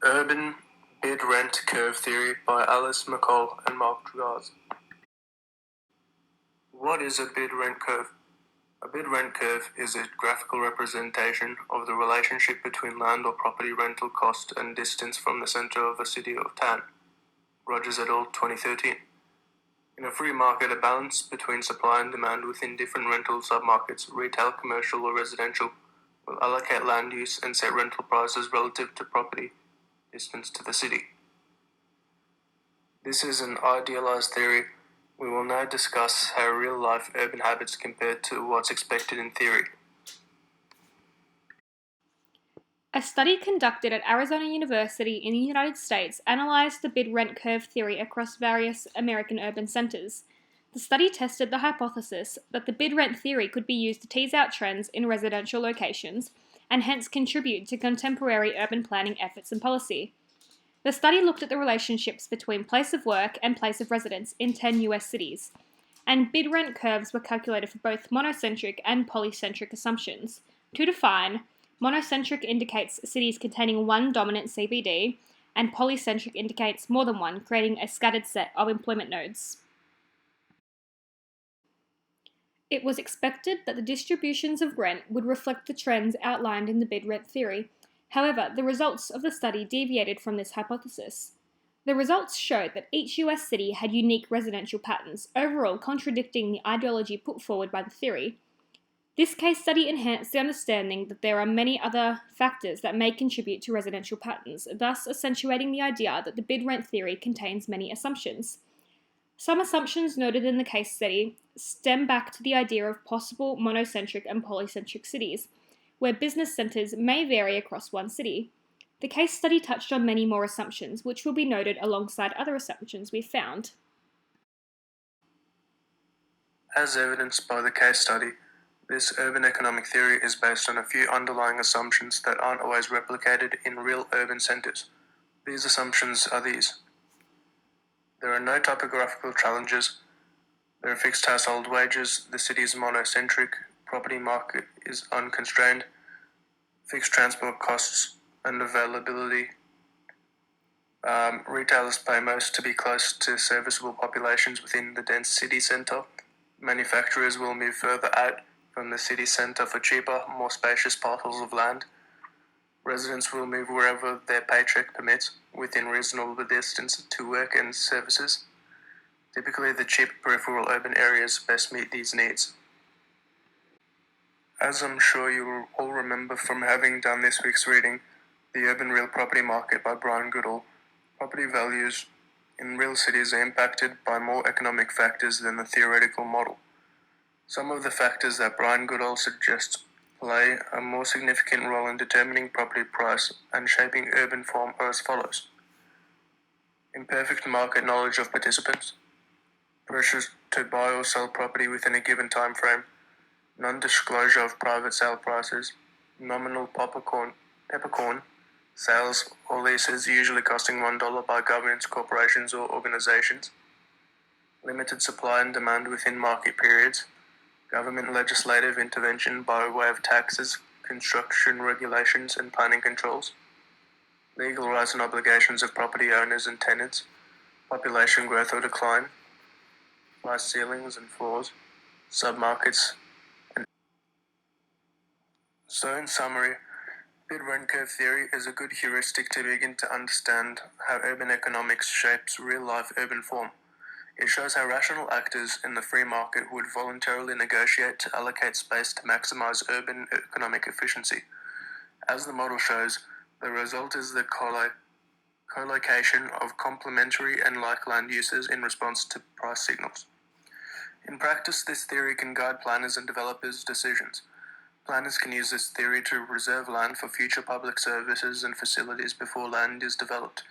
Urban Bid-Rent Curve Theory by Alice McColl and Mark Tragarz. What is a bid-rent curve? A bid-rent curve is a graphical representation of the relationship between land or property rental cost and distance from the center of a city or town. Rogers et al. 2013. In a free market, a balance between supply and demand within different rental submarkets, retail, commercial, or residential, will allocate land use and set rental prices relative to property distance to the city. This is an idealized theory. We will now discuss how real-life urban habits compare to what's expected in theory. A study conducted at Arizona University in the United States analyzed the bid-rent curve theory across various American urban centers. The study tested the hypothesis that the bid-rent theory could be used to tease out trends in residential locations and hence contribute to contemporary urban planning efforts and policy. The study looked at the relationships between place of work and place of residence in 10 US cities, and bid-rent curves were calculated for both monocentric and polycentric assumptions. To define, monocentric indicates cities containing one dominant CBD, and polycentric indicates more than one, creating a scattered set of employment nodes. It was expected that the distributions of rent would reflect the trends outlined in the bid-rent theory. However, the results of the study deviated from this hypothesis. The results showed that each US city had unique residential patterns, overall contradicting the ideology put forward by the theory. This case study enhanced the understanding that there are many other factors that may contribute to residential patterns, thus accentuating the idea that the bid-rent theory contains many assumptions. Some assumptions noted in the case study stem back to the idea of possible monocentric and polycentric cities, where business centers may vary across one city. The case study touched on many more assumptions, which will be noted alongside other assumptions we found. As evidenced by the case study, this urban economic theory is based on a few underlying assumptions that aren't always replicated in real urban centers. These assumptions are these. There are no topographical challenges. There are fixed household wages. The city is monocentric. Property market is unconstrained. Fixed transport costs and availability. Retailers pay most to be close to serviceable populations within the dense city centre. Manufacturers will move further out from the city centre for cheaper, more spacious parcels of land. Residents will move wherever their paycheck permits, within reasonable distance to work and services. Typically, the cheap peripheral urban areas best meet these needs. As I'm sure you will all remember from having done this week's reading, The Urban Real Property Market by Brian Goodall, property values in real cities are impacted by more economic factors than the theoretical model. Some of the factors that Brian Goodall suggests play a more significant role in determining property price and shaping urban form are as follows. Imperfect market knowledge of participants, pressures to buy or sell property within a given time frame, non-disclosure of private sale prices, nominal peppercorn sales or leases usually costing $1 by governments, corporations, or organizations, limited supply and demand within market periods, government legislative intervention by way of taxes, construction regulations, and planning controls, legal rights and obligations of property owners and tenants, population growth or decline, price ceilings and floors, submarkets, and so in summary, bid-rent curve theory is a good heuristic to begin to understand how urban economics shapes real-life urban form. It shows how rational actors in the free market would voluntarily negotiate to allocate space to maximize urban economic efficiency. As the model shows, the result is the collocation of complementary and like land uses in response to price signals. In practice, this theory can guide planners and developers' decisions. Planners can use this theory to reserve land for future public services and facilities before land is developed.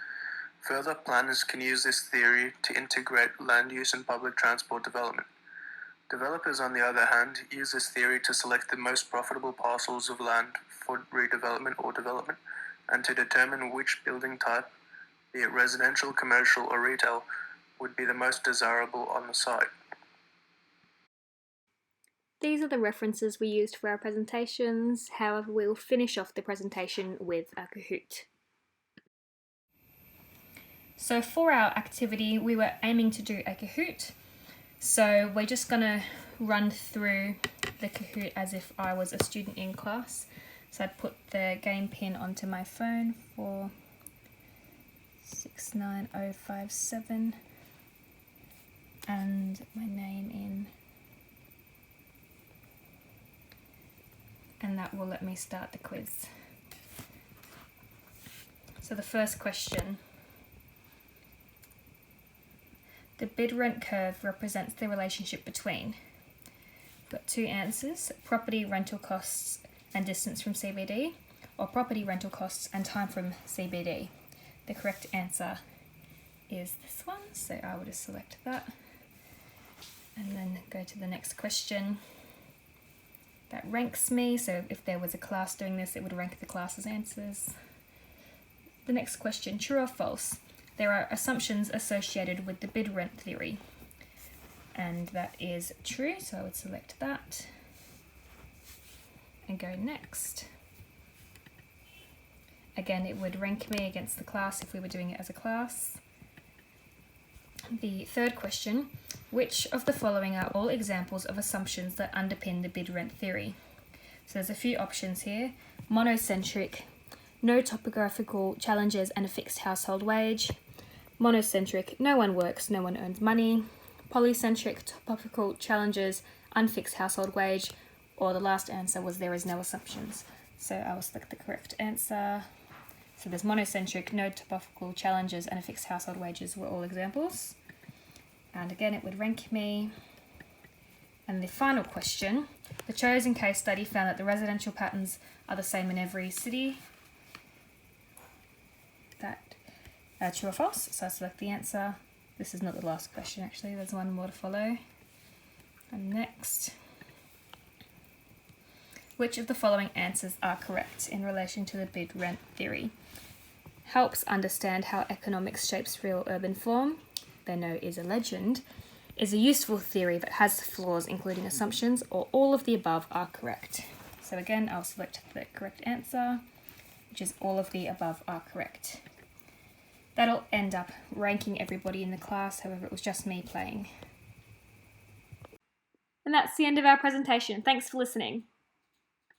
Further, planners can use this theory to integrate land use and public transport development. Developers, on the other hand, use this theory to select the most profitable parcels of land for redevelopment or development, and to determine which building type, be it residential, commercial, or retail, would be the most desirable on the site. These are the references we used for our presentations. However, we'll finish off the presentation with a Kahoot. So for our activity, we were aiming to do a Kahoot. So we're just gonna run through the Kahoot as if I was a student in class. So I'd put the game pin onto my phone for 69057 and my name in. And that will let me start the quiz. So the first question. The bid rent curve represents the relationship between. We've got two answers: property rental costs and distance from CBD, or property rental costs and time from CBD. The correct answer is this one, so I will just select that and then go to the next question. That ranks me, so if there was a class doing this, it would rank the class's answers. The next question, true or false? There are assumptions associated with the bid rent theory, and that is true, so I would select that and go next. Again, it would rank me against the class if we were doing it as a class. The third question, which of the following are all examples of assumptions that underpin the bid rent theory? So there's a few options here: monocentric, no topographical challenges and a fixed household wage; monocentric, no one works, no one earns money; polycentric, topical challenges, unfixed household wage; or the last answer was there is no assumptions. So I will select the correct answer. So there's monocentric, no topical challenges, and a fixed household wages were all examples. And again, it would rank me. And the final question, the chosen case study found that the residential patterns are the same in every city. That true or false? So I select the answer. This is not the last question actually, there's one more to follow. And next. Which of the following answers are correct in relation to the bid rent theory? Helps understand how economics shapes real urban form. They know is a legend. Is a useful theory that has flaws including assumptions, or all of the above are correct. So again, I'll select the correct answer, which is all of the above are correct. That'll end up ranking everybody in the class, however it was just me playing. And that's the end of our presentation. Thanks for listening.